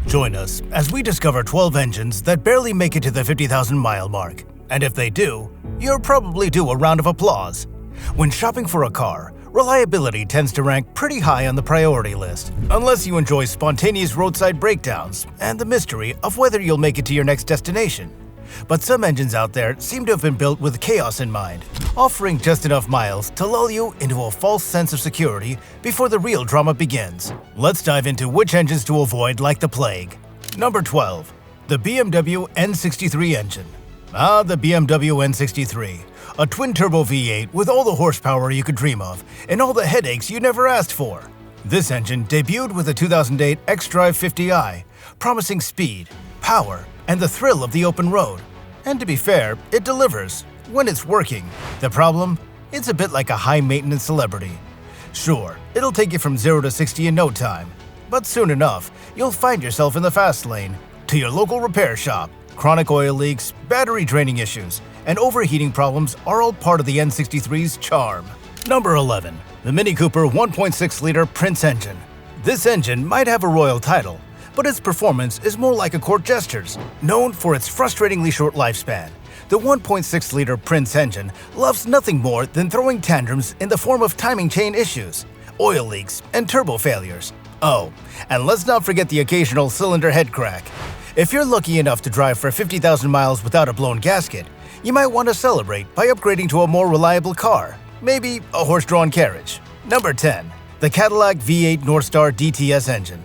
Join us as we discover 12 engines that barely make it to the 50,000-mile mark. And if they do, you're probably due a round of applause. When shopping for a car, reliability tends to rank pretty high on the priority list, unless you enjoy spontaneous roadside breakdowns and the mystery of whether you'll make it to your next destination. But some engines out there seem to have been built with chaos in mind, offering just enough miles to lull you into a false sense of security before the real drama begins. Let's dive into which engines to avoid like the plague. Number 12. The BMW N63 engine. The BMW N63. A twin-turbo V8 with all the horsepower you could dream of and all the headaches you never asked for. This engine debuted with the 2008 xDrive 50i, promising speed, power, and the thrill of the open road. And to be fair, it delivers when it's working. The problem? It's a bit like a high-maintenance celebrity. Sure, it'll take you from 0 to 60 in no time, but soon enough, you'll find yourself in the fast lane to your local repair shop. Chronic oil leaks, battery draining issues, and overheating problems are all part of the N63's charm. Number 11. The Mini Cooper 1.6-liter Prince engine. This engine might have a royal title, but its performance is more like a court jester's. Known for its frustratingly short lifespan, the 1.6-liter Prince engine loves nothing more than throwing tantrums in the form of timing chain issues, oil leaks, and turbo failures. Oh, and let's not forget the occasional cylinder head crack. If you're lucky enough to drive for 50,000 miles without a blown gasket, you might want to celebrate by upgrading to a more reliable car, maybe a horse-drawn carriage. Number 10. The Cadillac V8 Northstar DTS engine.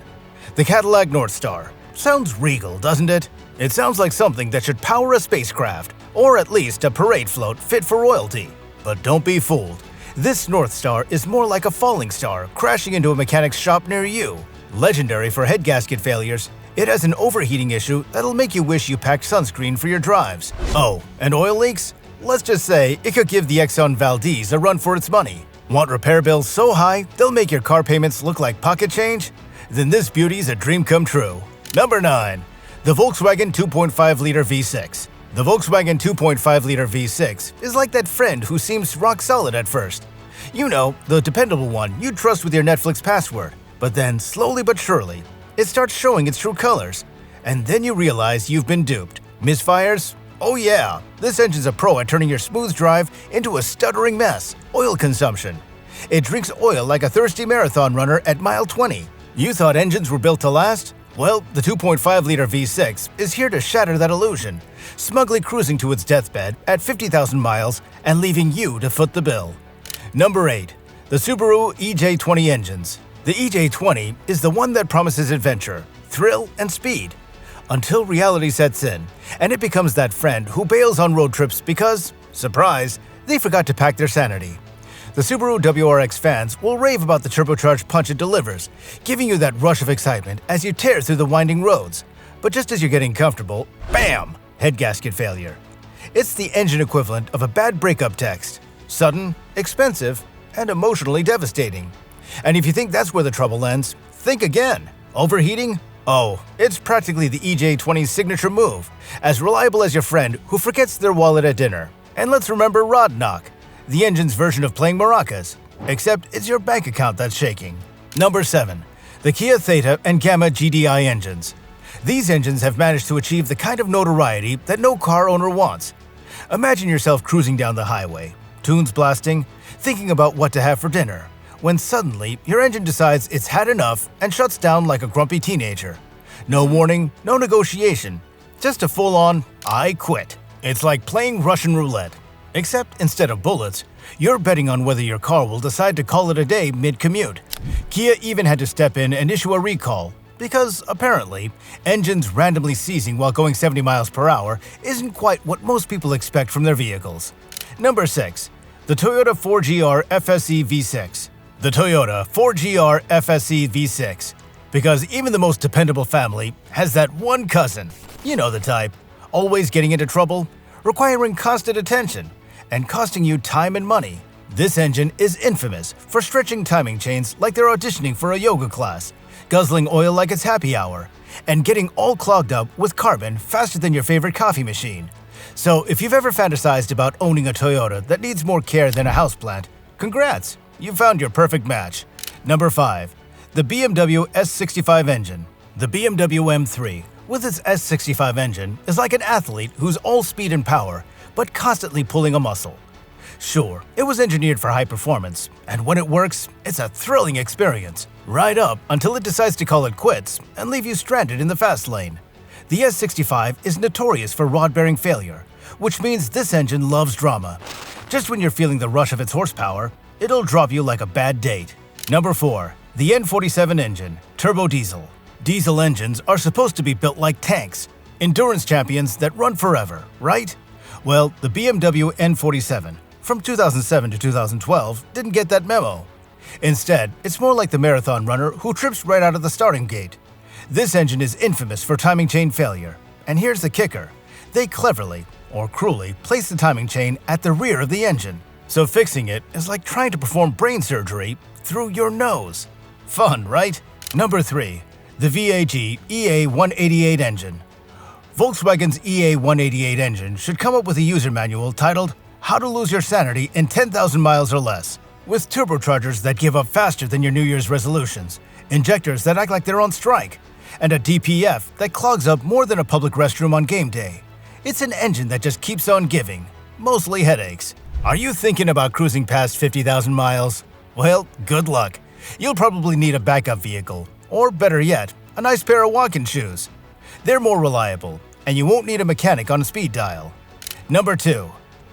The Cadillac Northstar. Sounds regal, doesn't it? It sounds like something that should power a spacecraft, or at least a parade float fit for royalty. But don't be fooled. This Northstar is more like a falling star crashing into a mechanic's shop near you. Legendary for head gasket failures, it has an overheating issue that'll make you wish you packed sunscreen for your drives. Oh, and oil leaks? Let's just say it could give the Exxon Valdez a run for its money. Want repair bills so high they'll make your car payments look like pocket change? Then this beauty's a dream come true. Number 9. The Volkswagen 2.5-liter V6. The Volkswagen 2.5-liter V6 is like that friend who seems rock solid at first. You know, the dependable one you'd trust with your Netflix password. But then, slowly but surely, it starts showing its true colors. And then you realize you've been duped. Misfires? Oh yeah, this engine's a pro at turning your smooth drive into a stuttering mess. Oil consumption. It drinks oil like a thirsty marathon runner at mile 20. You thought engines were built to last? Well, the 2.5-liter V6 is here to shatter that illusion, smugly cruising to its deathbed at 50,000 miles and leaving you to foot the bill. Number 8. The Subaru EJ20 engines. The EJ20 is the one that promises adventure, thrill, and speed. Until reality sets in, and it becomes that friend who bails on road trips because, surprise, they forgot to pack their sanity. The Subaru WRX fans will rave about the turbocharged punch it delivers, giving you that rush of excitement as you tear through the winding roads. But just as you're getting comfortable, bam! Head gasket failure. It's the engine equivalent of a bad breakup text. Sudden, expensive, and emotionally devastating. And if you think that's where the trouble ends, think again. Overheating? Oh, it's practically the EJ20's signature move, as reliable as your friend who forgets their wallet at dinner. And let's remember Rod Knock, the engine's version of playing maracas, except it's your bank account that's shaking. Number 7. The Kia Theta and Gamma GDI engines. These engines have managed to achieve the kind of notoriety that no car owner wants. Imagine yourself cruising down the highway, tunes blasting, thinking about what to have for dinner, when suddenly your engine decides it's had enough and shuts down like a grumpy teenager. No warning, no negotiation, just a full-on, I quit. It's like playing Russian roulette. Except instead of bullets, you're betting on whether your car will decide to call it a day mid-commute. Kia even had to step in and issue a recall, because apparently, engines randomly seizing while going 70 miles per hour isn't quite what most people expect from their vehicles. Number 6. The Toyota 4GR FSE V6. The Toyota 4GR FSE V6. Because even the most dependable family has that one cousin. You know the type. Always getting into trouble, requiring constant attention, and costing you time and money. This engine is infamous for stretching timing chains like they're auditioning for a yoga class, guzzling oil like it's happy hour, and getting all clogged up with carbon faster than your favorite coffee machine. So if you've ever fantasized about owning a Toyota that needs more care than a houseplant, congrats, you found your perfect match. Number 5. The BMW S65 engine. The BMW M3, with its S65 engine, is like an athlete who's all speed and power, but constantly pulling a muscle. Sure, it was engineered for high performance, and when it works, it's a thrilling experience, right up until it decides to call it quits and leave you stranded in the fast lane. The S65 is notorious for rod-bearing failure, which means this engine loves drama. Just when you're feeling the rush of its horsepower, it'll drop you like a bad date. Number 4. The N47 engine, turbo diesel. Diesel engines are supposed to be built like tanks, endurance champions that run forever, right? Well, the BMW N47, from 2007 to 2012, didn't get that memo. Instead, it's more like the marathon runner who trips right out of the starting gate. This engine is infamous for timing chain failure, and here's the kicker. They cleverly, or cruelly, place the timing chain at the rear of the engine, so fixing it is like trying to perform brain surgery through your nose. Fun, right? Number 3. The Vega EA188 engine. Volkswagen's EA188 engine should come up with a user manual titled How to Lose Your Sanity in 10,000 Miles or Less, with turbochargers that give up faster than your New Year's resolutions, injectors that act like they're on strike, and a DPF that clogs up more than a public restroom on game day. It's an engine that just keeps on giving, mostly headaches. Are you thinking about cruising past 50,000 miles? Well, good luck. You'll probably need a backup vehicle, or better yet, a nice pair of walking shoes. They're more reliable, and you won't need a mechanic on a speed dial. Number 2.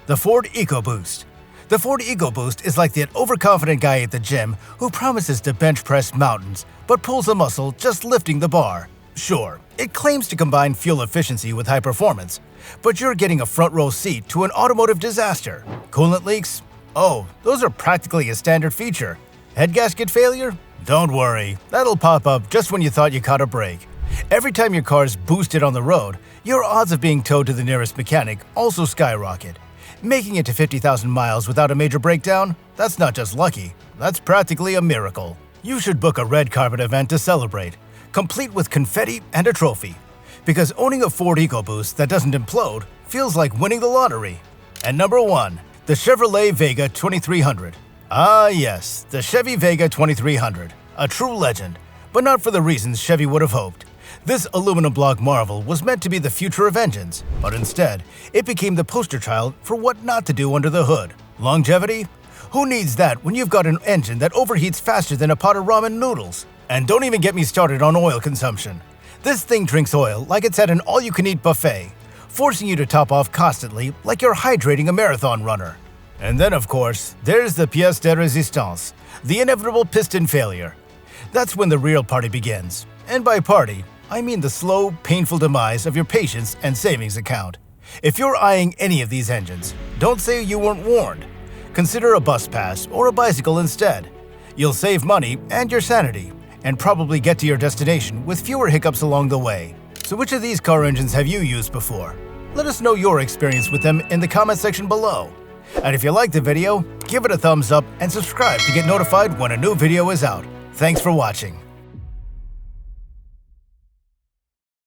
The Ford EcoBoost. The Ford EcoBoost is like that overconfident guy at the gym who promises to bench press mountains, but pulls a muscle just lifting the bar. Sure, it claims to combine fuel efficiency with high performance, but you're getting a front row seat to an automotive disaster. Coolant leaks? Oh, those are practically a standard feature. Head gasket failure? Don't worry, that'll pop up just when you thought you caught a break. Every time your car's boosted on the road, your odds of being towed to the nearest mechanic also skyrocket. Making it to 50,000 miles without a major breakdown? That's not just lucky, that's practically a miracle. You should book a red carpet event to celebrate, complete with confetti and a trophy. Because owning a Ford EcoBoost that doesn't implode feels like winning the lottery. And number 1, the Chevrolet Vega 2300. Ah yes, the Chevy Vega 2300, a true legend, but not for the reasons Chevy would have hoped. This aluminum block marvel was meant to be the future of engines, but instead, it became the poster child for what not to do under the hood. Longevity? Who needs that when you've got an engine that overheats faster than a pot of ramen noodles? And don't even get me started on oil consumption. This thing drinks oil like it's at an all-you-can-eat buffet, forcing you to top off constantly like you're hydrating a marathon runner. And then, of course, there's the pièce de résistance, the inevitable piston failure. That's when the real party begins. And by party, I mean the slow, painful demise of your patience and savings account. If you're eyeing any of these engines, don't say you weren't warned. Consider a bus pass or a bicycle instead. You'll save money and your sanity, and probably get to your destination with fewer hiccups along the way. So which of these car engines have you used before? Let us know your experience with them in the comment section below. And if you liked the video, give it a thumbs up and subscribe to get notified when a new video is out. Thanks for watching.